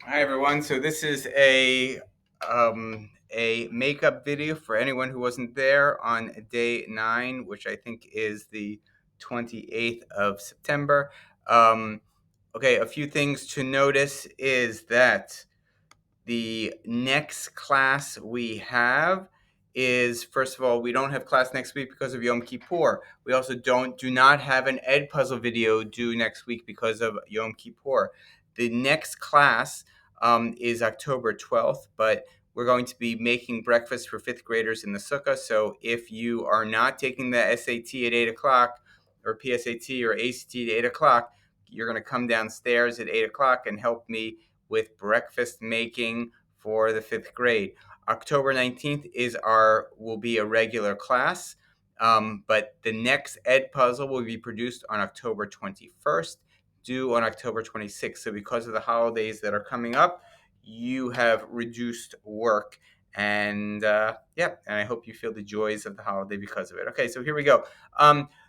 Hi everyone. So this is a makeup video for anyone who wasn't there on day 9, which I think is the 28th of September. Okay, a few things to notice is that the next class we have is, first of all, we don't have class next week because of Yom Kippur. We also do not have an Ed Puzzle video due next week because of Yom Kippur. The next class is October 12th, but we're going to be making breakfast for fifth graders in the sukkah. So if you are not taking the SAT at 8 o'clock or PSAT or ACT at 8 o'clock, you're going to come downstairs at 8 o'clock and help me with breakfast making for the fifth grade. October 19th will be a regular class, but the next Ed Puzzle will be produced on October 21st, due on October 26th. So because of the holidays that are coming up, you have reduced work. And yeah, and I hope you feel the joys of the holiday because of it. Okay, so here we go.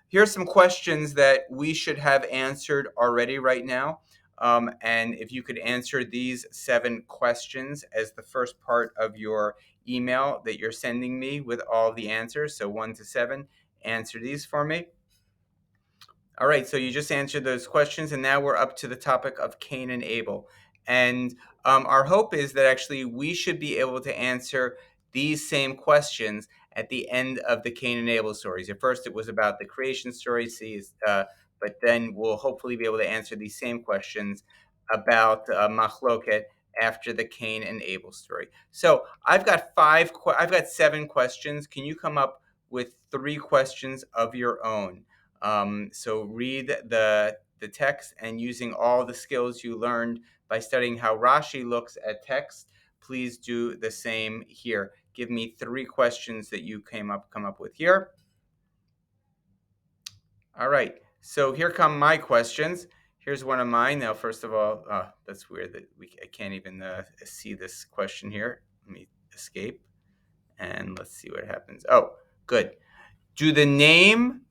Here's some questions that we should have answered already right now. And if you could answer these 7 questions as the first part of your email that you're sending me with all the answers, so 1 to 7, answer these for me. All right, so you just answered those questions, and now we're up to the topic of Cain and Abel. And our hope is that actually we should be able to answer these same questions at the end of the Cain and Abel stories. At first, it was about the creation story, but then we'll hopefully be able to answer these same questions about Machloket after the Cain and Abel story. So I've got I've got 7 questions. Can you come up with 3 questions of your own? So read the text, and using all the skills you learned by studying how Rashi looks at text, please do the same here. Give me 3 questions that you come up with here. All right. So here come my questions. Here's one of mine. Now, first of all, that's weird that I can't even see this question here. Let me escape and let's see what happens. Oh, good. Do the name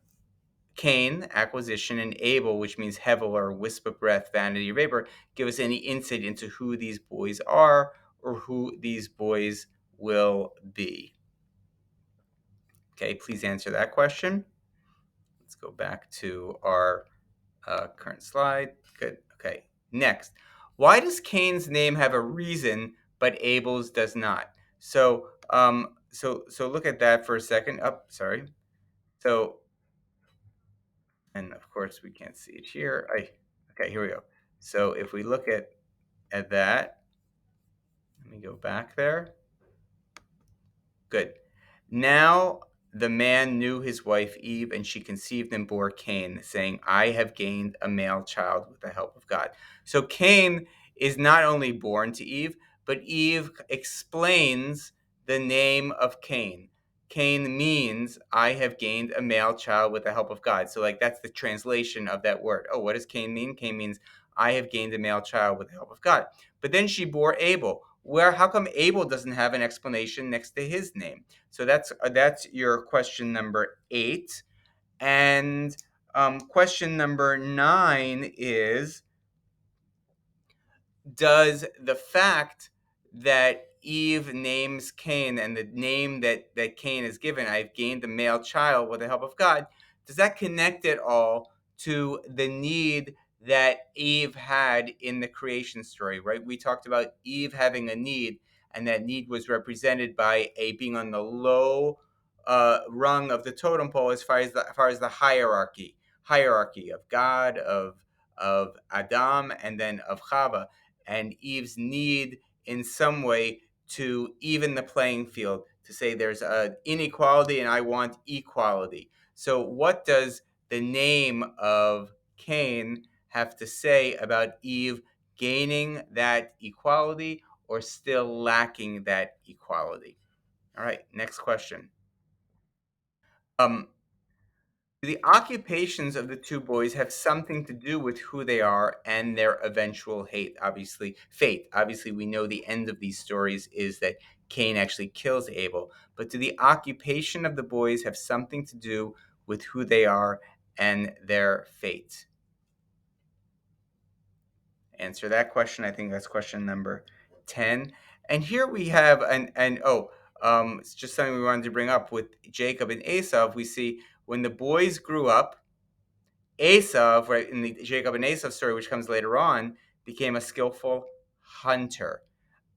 Cain, acquisition, and Abel, which means hevel or wisp of breath, vanity, or vapor, give us any insight into who these boys are or who these boys will be? Okay, please answer that question. Let's go back to our current slide. Good. Okay, next. Why does Cain's name have a reason, but Abel's does not? So look at that for a second. Oh, sorry. So, and of course we can't see it here. Okay, here we go. So if we look at that, let me go back there. Good. Now the man knew his wife Eve, and she conceived and bore Cain, saying, I have gained a male child with the help of God. So Cain is not only born to Eve, but Eve explains the name of Cain. Cain means I have gained a male child with the help of God. So like that's the translation of that word. Oh, what does Cain mean? Cain means I have gained a male child with the help of God. But then she bore Abel. Where how come Abel doesn't have an explanation next to his name? So that's your question number 8. And question number 9 is, does the fact that Eve names Cain and the name that Cain is given, I've gained a male child with the help of God, does that connect at all to the need that Eve had in the creation story, right? We talked about Eve having a need, and that need was represented by a being on the low rung of the totem pole as far as the hierarchy of God, of Adam, and then of Chava, and Eve's need in some way to even the playing field, to say there's an inequality and I want equality. So, what does the name of Cain have to say about Eve gaining that equality or still lacking that equality? All right, next question. Um, the occupations of the 2 boys have something to do with who they are and their eventual fate. Obviously, we know the end of these stories is that Cain actually kills Abel. But do the occupation of the boys have something to do with who they are and their fate? answer that question. I think that's question number 10. And here we have it's just something we wanted to bring up with Jacob and Esau. We see when the boys grew up, Esau, right in the Jacob and Esau story, which comes later on, became a skillful hunter,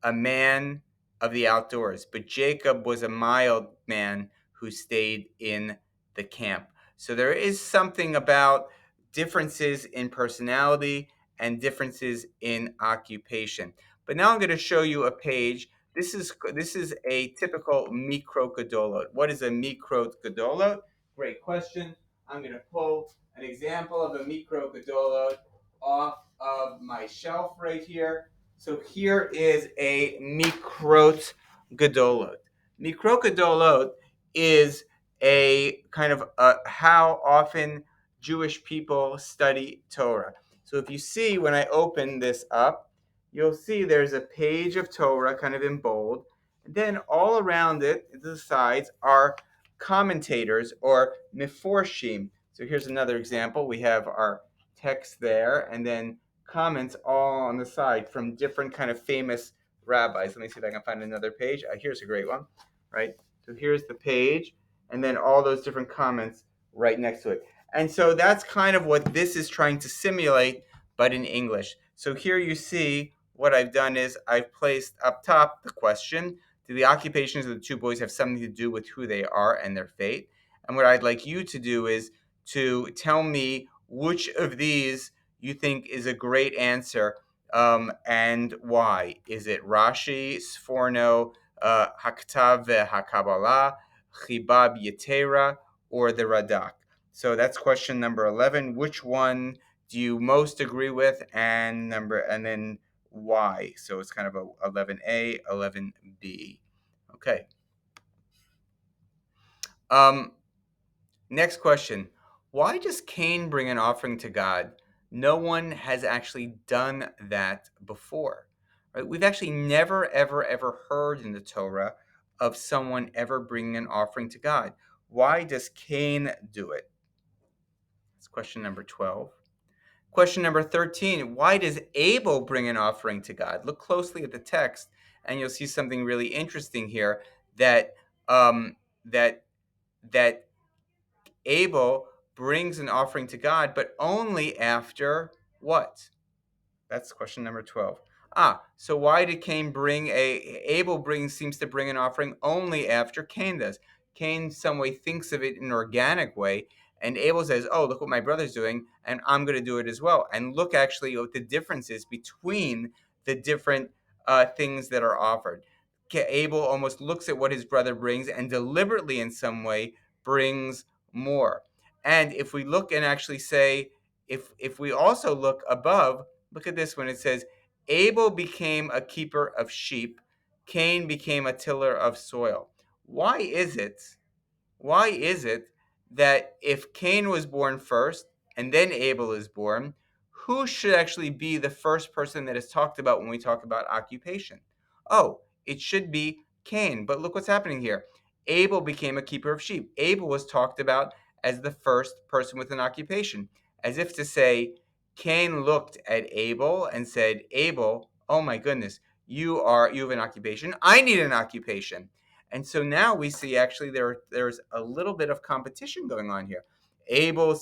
a man of the outdoors. But Jacob was a mild man who stayed in the camp. So there is something about differences in personality and differences in occupation. But now I'm going to show you a page. This is a typical Mikro Gadolot. What is a Mikro Gadolot? Great question. I'm going to pull an example of a Mikro Gadolot off of my shelf right here. So here is a Mikrot Gadolot. Mikrot Gadolot is a kind of how often Jewish people study Torah. So if you see when I open this up, you'll see there's a page of Torah kind of in bold. And then all around it, to the sides, are commentators or Meforshim. So here's another example. We have our text there, and then comments all on the side from different kind of famous rabbis. Let me see if I can find another page. Here's a great one, right? So here's the page, and then all those different comments right next to it. And so that's kind of what this is trying to simulate, but in English. So here you see what I've done is I've placed up top the question, do the occupations of the two boys have something to do with who they are and their fate? And what I'd like you to do is to tell me which of these you think is a great answer, and why. Is it Rashi, Sforno, Haktav HaKabbalah, Chibab Yetera, or the Radak? So that's question number 11. Which one do you most agree with, and then why? So it's kind of a 11A, 11B. Okay. Next question. Why does Cain bring an offering to God? No one has actually done that before. Right? We've actually never, ever, ever heard in the Torah of someone ever bringing an offering to God. Why does Cain do it? That's question number 12. Question number 13. Why does Abel bring an offering to God? Look closely at the text, and you'll see something really interesting here that that that Abel brings an offering to God, but only after what? That's question number 12. So why did Abel seems to bring an offering only after Cain does. Cain some way thinks of it in an organic way, and Abel says, oh, look what my brother's doing, and I'm going to do it as well. And look actually what the difference is between the different things that are offered. Abel almost looks at what his brother brings and deliberately in some way brings more. And if we look and actually say, if we also look above, look at this when it says, Abel became a keeper of sheep, Cain became a tiller of soil. Why is it? Why is it that if Cain was born first and then Abel is born, who should actually be the first person that is talked about when we talk about occupation? Oh, it should be Cain. But look what's happening here. Abel became a keeper of sheep. Abel was talked about as the first person with an occupation, as if to say, Cain looked at Abel and said, Abel, oh my goodness, you have an occupation. I need an occupation. And so now we see actually there's a little bit of competition going on here.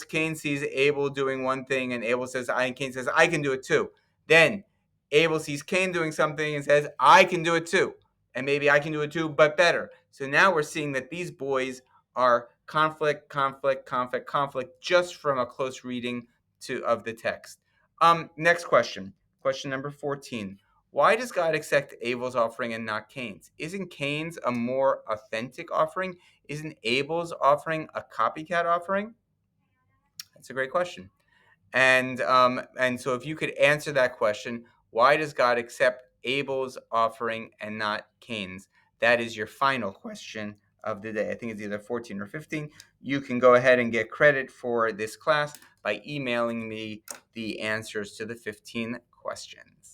Cain sees Abel doing one thing, and Cain says, I can do it too. Then Abel sees Cain doing something and says, I can do it too. And maybe I can do it too, but better. So now we're seeing that these boys are conflict, conflict, conflict, conflict, just from a close reading of the text. Next question. Question number 14. Why does God accept Abel's offering and not Cain's? Isn't Cain's a more authentic offering? Isn't Abel's offering a copycat offering? That's a great question. And so if you could answer that question, why does God accept Abel's offering and not Cain's? That is your final question of the day. I think it's either 14 or 15. You can go ahead and get credit for this class by emailing me the answers to the 15 questions.